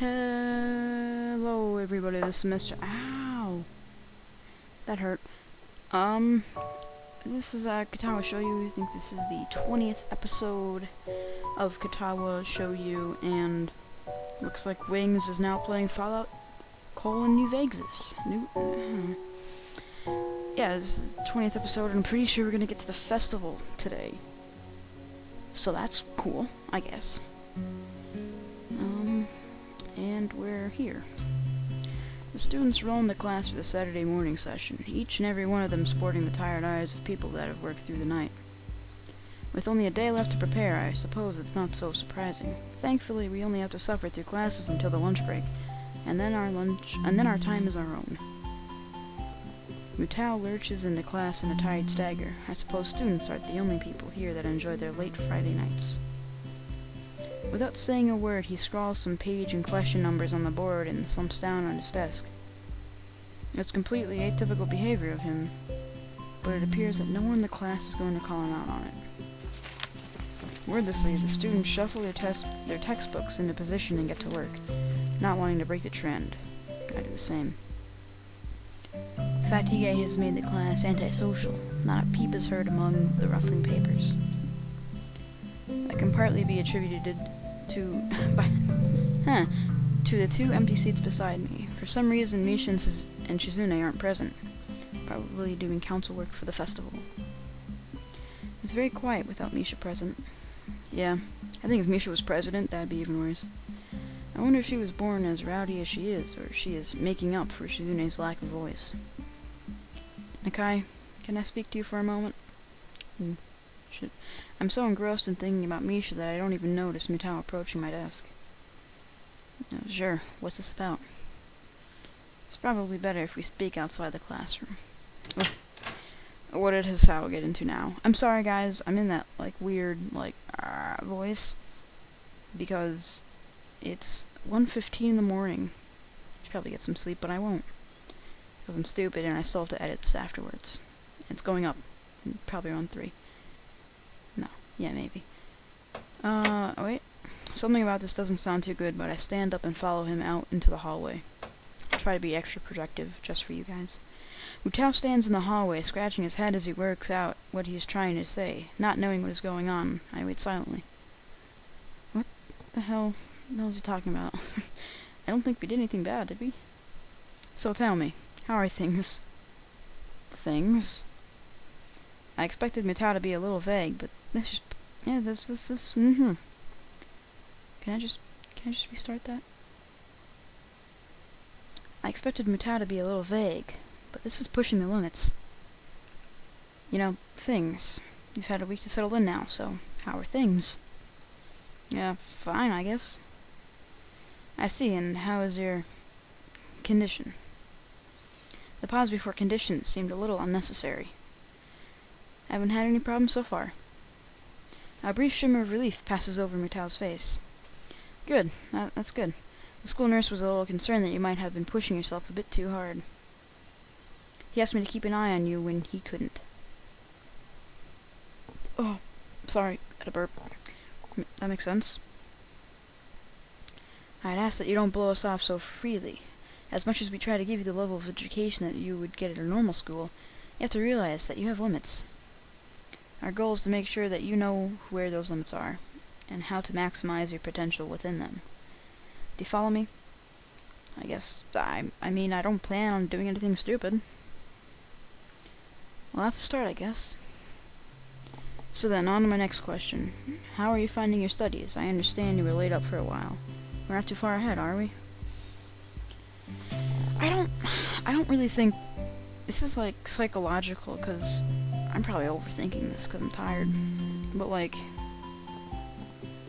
Hello everybody, this is Mr. Ow! That hurt. This is Katawa Shoujo. I think this is the 20th episode of Katawa Shoujo, and looks like Wings is now playing Fallout: New Vegas. Yeah, this is the 20th episode, and I'm pretty sure we're gonna get to the festival today. So that's cool, I guess. And we're here. The students roll into class for the Saturday morning session, each and every one of them sporting the tired eyes of people that have worked through the night. With only a day left to prepare, I suppose it's not so surprising. Thankfully, we only have to suffer through classes until the lunch break, and then our time is our own. Mutao lurches into class in a tired stagger. I suppose students aren't the only people here that enjoy their late Friday nights. Without saying a word, he scrawls some page and question numbers on the board and slumps down on his desk. It's completely atypical behavior of him, but it appears that no one in the class is going to call him out on it. Wordlessly, the students shuffle their textbooks into position and get to work, not wanting to break the trend. I do the same. Fatigue has made the class antisocial. Not a peep is heard among the ruffling papers. That can partly be attributed to the two empty seats beside me. For some reason, Misha and Shizune aren't present, probably doing council work for the festival. It's very quiet without Misha present. Yeah, I think if Misha was president, that'd be even worse. I wonder if she was born as rowdy as she is, or if she is making up for Shizune's lack of voice. Nakai, can I speak to you for a moment? Shit. I'm so engrossed in thinking about Misha that I don't even notice Mutao approaching my desk. Sure, what's this about? It's probably better if we speak outside the classroom. What did Hisao get into now? I'm sorry guys, I'm in that, weird, voice. Because it's 1:15 in the morning. I should probably get some sleep, but I won't. Because I'm stupid and I still have to edit this afterwards. It's going up. Probably around 3. No. Yeah, maybe. Wait. Something about this doesn't sound too good, but I stand up and follow him out into the hallway. Try to be extra projective, just for you guys. Mutao stands in the hallway, scratching his head as he works out what he is trying to say. Not knowing what is going on, I wait silently. What the hell is he talking about? I don't think we did anything bad, did we? So tell me, how are things? Things? I expected Mutao to be a little vague, but this Can I just restart that? I expected Mutao to be a little vague, but this is pushing the limits. You know, things. You've had a week to settle in now, so how are things? Yeah, fine, I guess. I see, and how is your condition? The pause before conditions seemed a little unnecessary. I haven't had any problems so far. A brief shimmer of relief passes over Mutao's face. Good, that's good. The school nurse was a little concerned that you might have been pushing yourself a bit too hard. He asked me to keep an eye on you when he couldn't. Oh, sorry, I had a burp. That makes sense. I'd ask that you don't blow us off so freely. As much as we try to give you the level of education that you would get at a normal school, you have to realize that you have limits. Our goal is to make sure that you know where those limits are, and how to maximize your potential within them. Do you follow me? I guess, I mean, I don't plan on doing anything stupid. Well, that's a start, I guess. So then, on to my next question. How are you finding your studies? I understand you were laid up for a while. We're not too far ahead, are we? I don't really think... This is, psychological, because I'm probably overthinking this because I'm tired. But,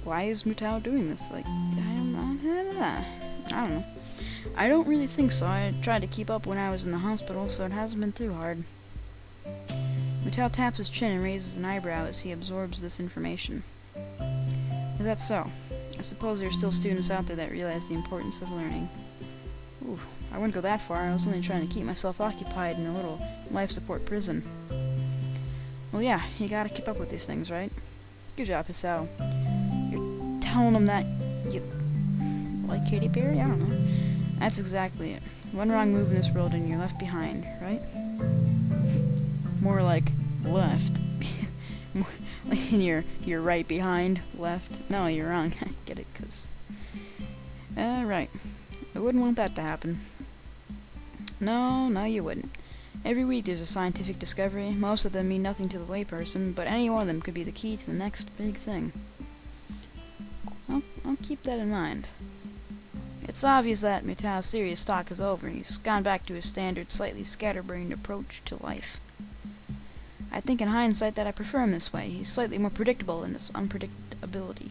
why is Mutao doing this? I don't know. I don't really think so. I tried to keep up when I was in the hospital, so it hasn't been too hard. Mutao taps his chin and raises an eyebrow as he absorbs this information. Is that so? I suppose there are still students out there that realize the importance of learning. Ooh, I wouldn't go that far. I was only trying to keep myself occupied in a little life support prison. Well, yeah, you gotta keep up with these things, right? Good job, Hisao. You're telling them that you... Like Katy Perry? I don't know. That's exactly it. One wrong move in this world and you're left behind, right? More like left. Like you're right behind, left. No, you're wrong. I get it, cause... right. I wouldn't want that to happen. No, you wouldn't. Every week there's a scientific discovery. Most of them mean nothing to the layperson, but any one of them could be the key to the next big thing. I'll keep that in mind. It's obvious that Mutao's serious talk is over, and he's gone back to his standard, slightly scatterbrained approach to life. I think in hindsight that I prefer him this way. He's slightly more predictable in his unpredictability.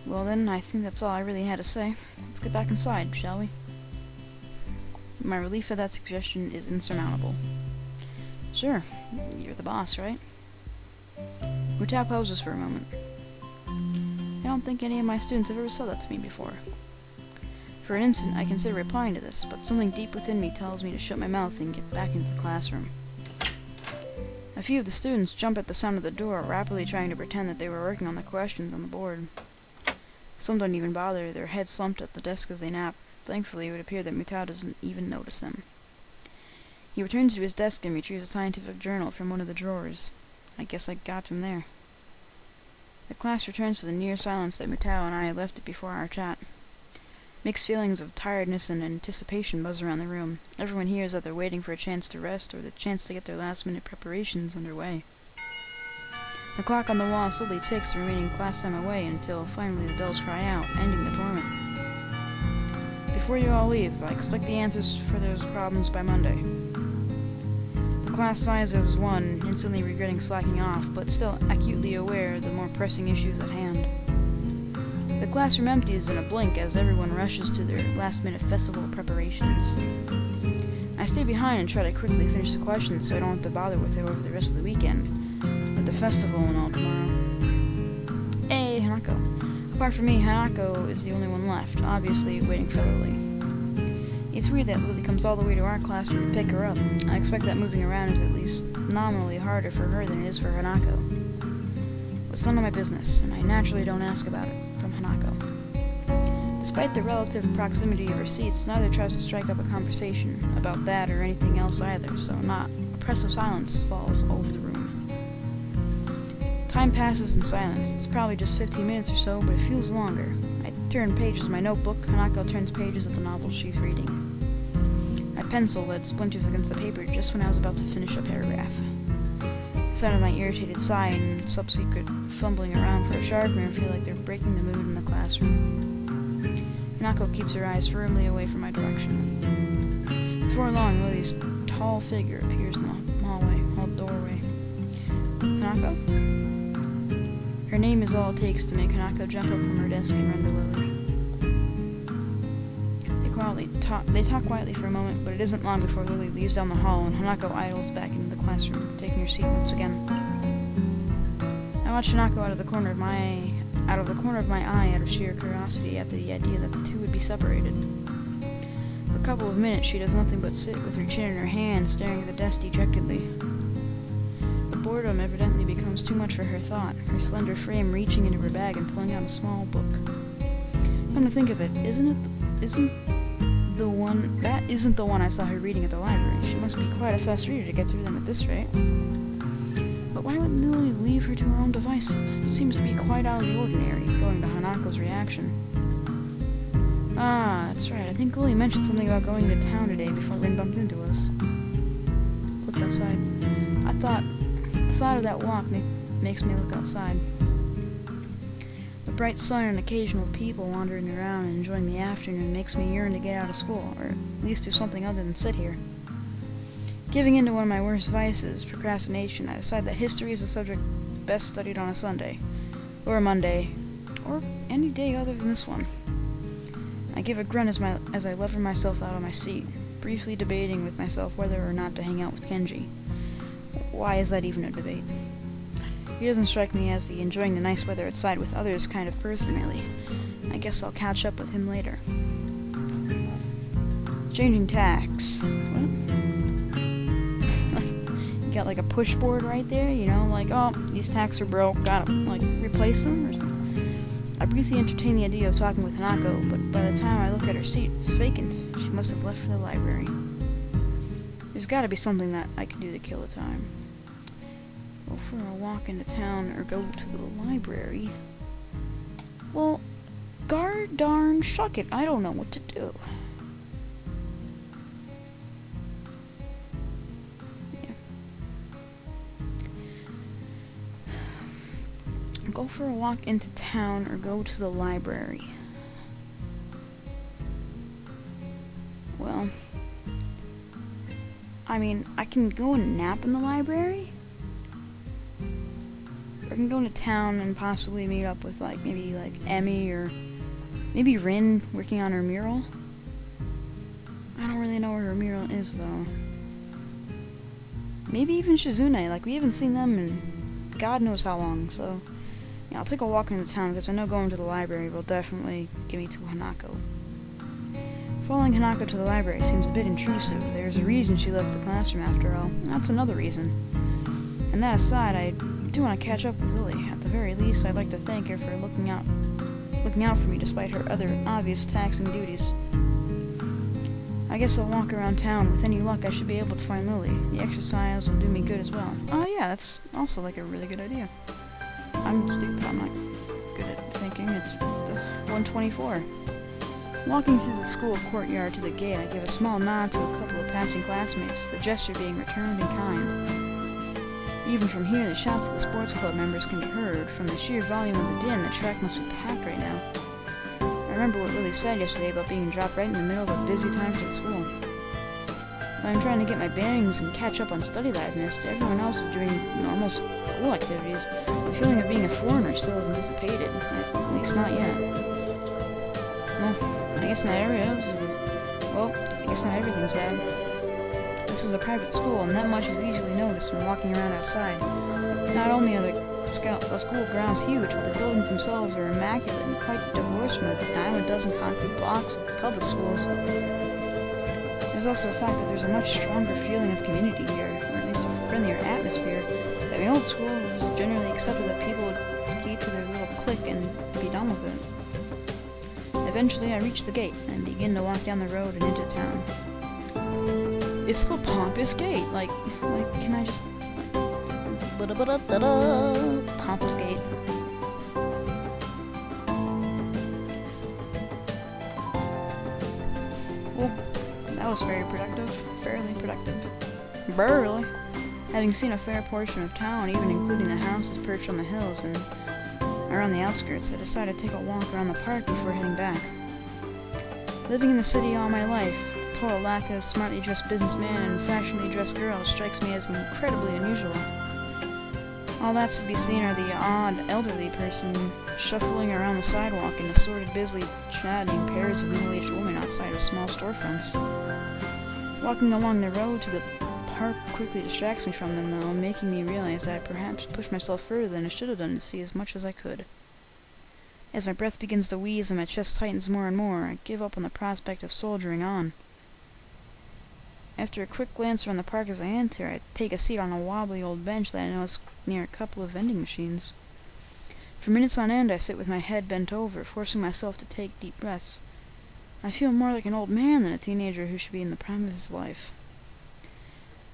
Well then, I think that's all I really had to say. Let's get back inside, shall we? My relief at that suggestion is insurmountable. Sure, you're the boss, right? Mutao poses for a moment. I don't think any of my students have ever said that to me before. For an instant, I consider replying to this, but something deep within me tells me to shut my mouth and get back into the classroom. A few of the students jump at the sound of the door, rapidly trying to pretend that they were working on the questions on the board. Some don't even bother, their heads slumped at the desk as they nap. Thankfully, it would appear that Mutao doesn't even notice them. He returns to his desk and retrieves a scientific journal from one of the drawers. I guess I got him there. The class returns to the near silence that Mutao and I had left it before our chat. Mixed feelings of tiredness and anticipation buzz around the room. Everyone here is either waiting for a chance to rest or the chance to get their last-minute preparations underway. The clock on the wall slowly ticks the remaining class time away until finally the bells cry out, ending the torment. Before you all leave, I expect the answers for those problems by Monday. The class sighs as one, instantly regretting slacking off, but still acutely aware of the more pressing issues at hand. The classroom empties in a blink as everyone rushes to their last-minute festival preparations. I stay behind and try to quickly finish the questions so I don't have to bother with it over the rest of the weekend, with the festival and all tomorrow. Hey, Hanako. Apart from me, Hanako is the only one left, obviously waiting for Lily. It's weird that Lily comes all the way to our classroom to pick her up. I expect that moving around is at least nominally harder for her than it is for Hanako. It's none of my business, and I naturally don't ask about it from Hanako. Despite the relative proximity of her seats, neither tries to strike up a conversation about that or anything else either, so not oppressive silence falls over the room. Time passes in silence. It's probably just 15 minutes or so, but it feels longer. I turn pages of my notebook. Hanako turns pages of the novel she's reading. My pencil led splinters against the paper just when I was about to finish a paragraph. The sound of my irritated sigh and subsequent fumbling around for a sharpener feel like they're breaking the mood in the classroom. Hanako keeps her eyes firmly away from my direction. Before long, Lily's tall figure appears in the doorway. Hanako? Her name is all it takes to make Hanako jump up from her desk and run to Lily. They talk quietly for a moment, but it isn't long before Lily leaves down the hall and Hanako idles back into the classroom, taking her seat once again. I watch Hanako out of the corner of my eye out of sheer curiosity at the idea that the two would be separated. For a couple of minutes she does nothing but sit with her chin in her hand, staring at the desk dejectedly. The boredom evidently becomes too much for her thought, her slender frame reaching into her bag and pulling out a small book. Come to think of it, that isn't the one I saw her reading at the library. She must be quite a fast reader to get through them at this rate. But why would Lily leave her to her own devices? It seems to be quite out of the ordinary, going to Hanako's reaction. Ah, that's right. I think Lily mentioned something about going to town today before Rin bumped into us. Looked outside. The thought of that walk makes me look outside. The bright sun and occasional people wandering around and enjoying the afternoon makes me yearn to get out of school, or at least do something other than sit here. Giving in to one of my worst vices, procrastination, I decide that history is a subject best studied on a Sunday, or a Monday, or any day other than this one. I give a grunt as I lever myself out of my seat, briefly debating with myself whether or not to hang out with Kenji. Why is that even a debate? He doesn't strike me as the enjoying the nice weather outside with others kind of person, really. I guess I'll catch up with him later. Changing tacks. What? You got like a push board right there, you know, like, oh, these tacks are broke, gotta, like, replace them or something. I briefly entertained the idea of talking with Hanako, but by the time I look at her seat, it's vacant. She must have left for the library. There's gotta be something that I can do to kill the time. Go for a walk into town or go to the library. Well, gar darn shuck it, I don't know what to do. Go for a walk into town or go to the library. Well, I mean, I can go and nap in the library. Or I can go into town and possibly meet up with maybe Emmy or maybe Rin working on her mural. I don't really know where her mural is though. Maybe even Shizune, we haven't seen them in God knows how long, so yeah, I'll take a walk into town because I know going to the library will definitely get me to Hanako. Following Hanako to the library seems a bit intrusive. There's a reason she left the classroom after all. That's another reason. And that aside, I do want to catch up with Lily. At the very least, I'd like to thank her for looking out for me despite her other obvious taxing duties. I guess I'll walk around town. With any luck, I should be able to find Lily. The exercise will do me good as well. Oh yeah, that's also a really good idea. I'm stupid, I'm not good at thinking. It's 1:24. Walking through the school courtyard to the gate, I give a small nod to a couple of passing classmates, the gesture being returned in kind. Even from here, the shouts of the sports club members can be heard. From the sheer volume of the din, the track must be packed right now. I remember what Lily said yesterday about being dropped right in the middle of a busy time for the school. While I'm trying to get my bearings and catch up on study that I've missed, everyone else is doing normal school activities. The feeling of being a foreigner still hasn't dissipated, at least not yet. Well, I guess not everything's bad. This is a private school, and that much is easily noticed when walking around outside. Not only are the school grounds huge, but the buildings themselves are immaculate and quite divorced from the dime a dozen concrete blocks of public schools. There's also the fact that there's a much stronger feeling of community here, or at least a friendlier atmosphere. At my old school, it was generally accepted that people would keep to their little clique and be done with it. Eventually, I reach the gate and begin to walk down the road and into town. It's the pompous gate. Can I just the pompous gate. Well, that was fairly productive. Barely. Having seen a fair portion of town, even including the houses perched on the hills and around the outskirts, I decided to take a walk around the park before heading back. Living in the city all my life, the total lack of smartly dressed businessmen and fashionably dressed girls strikes me as incredibly unusual. All that's to be seen are the odd elderly person shuffling around the sidewalk and assorted busily chatting pairs of middle-aged women outside of small storefronts. Walking along the road to the park quickly distracts me from them, though, making me realize that I perhaps pushed myself further than I should have done to see as much as I could. As my breath begins to wheeze and my chest tightens more and more, I give up on the prospect of soldiering on. After a quick glance around the park as I enter, I take a seat on a wobbly old bench that I know is near a couple of vending machines. For minutes on end, I sit with my head bent over, forcing myself to take deep breaths. I feel more like an old man than a teenager who should be in the prime of his life.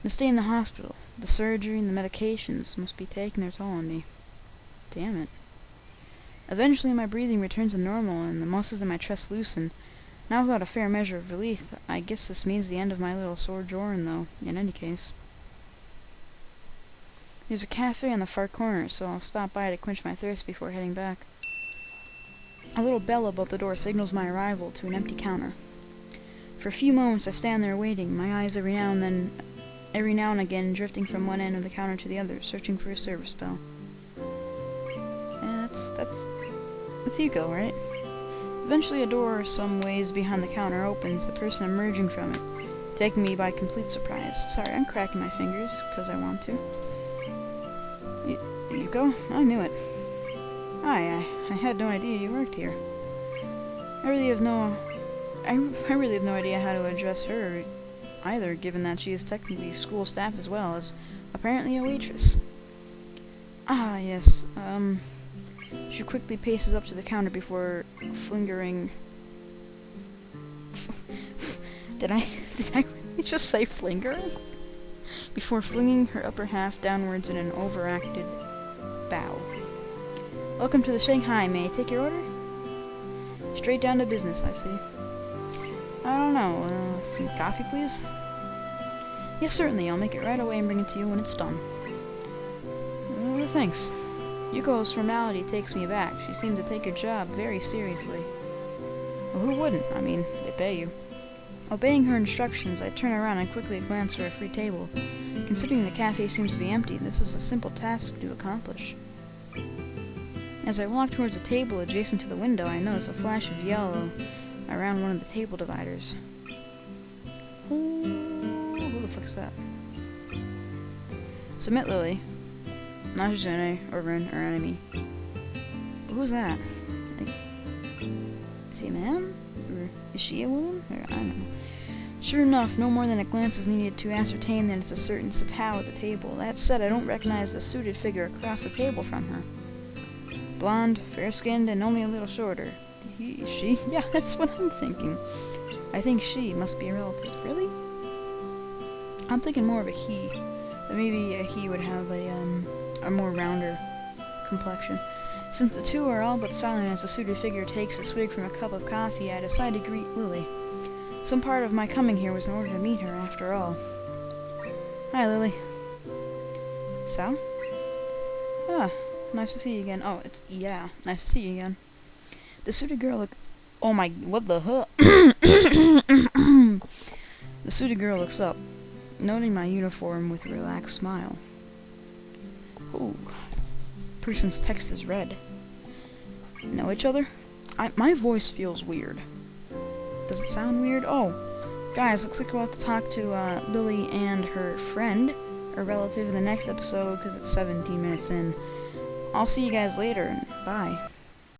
The stay in the hospital, the surgery, and the medications must be taking their toll on me. Damn it. Eventually, my breathing returns to normal, and the muscles in my chest loosen. Now without a fair measure of relief, I guess this means the end of my little sojourn, though, in any case. There's a cafe on the far corner, so I'll stop by to quench my thirst before heading back. A little bell above the door signals my arrival to an empty counter. For a few moments I stand there waiting, my eyes every now and again drifting from one end of the counter to the other, searching for a service bell. That's Yuko, right? Eventually a door some ways behind the counter opens, the person emerging from it, taking me by complete surprise. Sorry, I'm cracking my fingers, because I want to. Yuko? I knew it. Hi, I had no idea you worked here. I really have no idea how to address her either, given that she is technically school staff as well as apparently a waitress. Ah, yes, She quickly paces up to the counter before flingering... Did I really just say flingering? Before flinging her upper half downwards in an overacted bow. Welcome to the Shanghai. May I take your order? Straight down to business, I see. I don't know. Some coffee, please? Yes, certainly. I'll make it right away and bring it to you when it's done. Thanks. Yuko's formality takes me aback. She seemed to take her job very seriously. Well, who wouldn't? I mean, they pay you. Obeying her instructions, I turn around and quickly glance for a free table. Considering the cafe seems to be empty, this is a simple task to accomplish. As I walk towards a table adjacent to the window, I notice a flash of yellow around one of the table dividers. Who the fuck is that? Submit Lily. Not Shizune, or Rin, or enemy. But who's that? Like, is he a man? Or is she a woman? Or, I don't know. Sure enough, no more than a glance is needed to ascertain that it's a certain Satao at the table. That said, I don't recognize the suited figure across the table from her. Blonde, fair-skinned, and only a little shorter. He, she? Yeah, that's what I'm thinking. I think she must be a relative. Really? I'm thinking more of a he. But maybe a he would have a more rounder complexion. Since the two are all but silent as the suited figure takes a swig from a cup of coffee, I decide to greet Lily. Some part of my coming here was in order to meet her, after all. Hi, Lily. Sal? Ah, nice to see you again. Oh, it's... yeah, nice to see you again. The suited girl look... Oh my... what the huh? The suited girl looks up, noting my uniform with a relaxed smile. Ooh. Person's text is read. Know each other? My voice feels weird. Does it sound weird? Oh, guys, looks like we'll have to talk to Lily and her friend, or relative, in the next episode, because it's 17 minutes in. I'll see you guys later, and bye.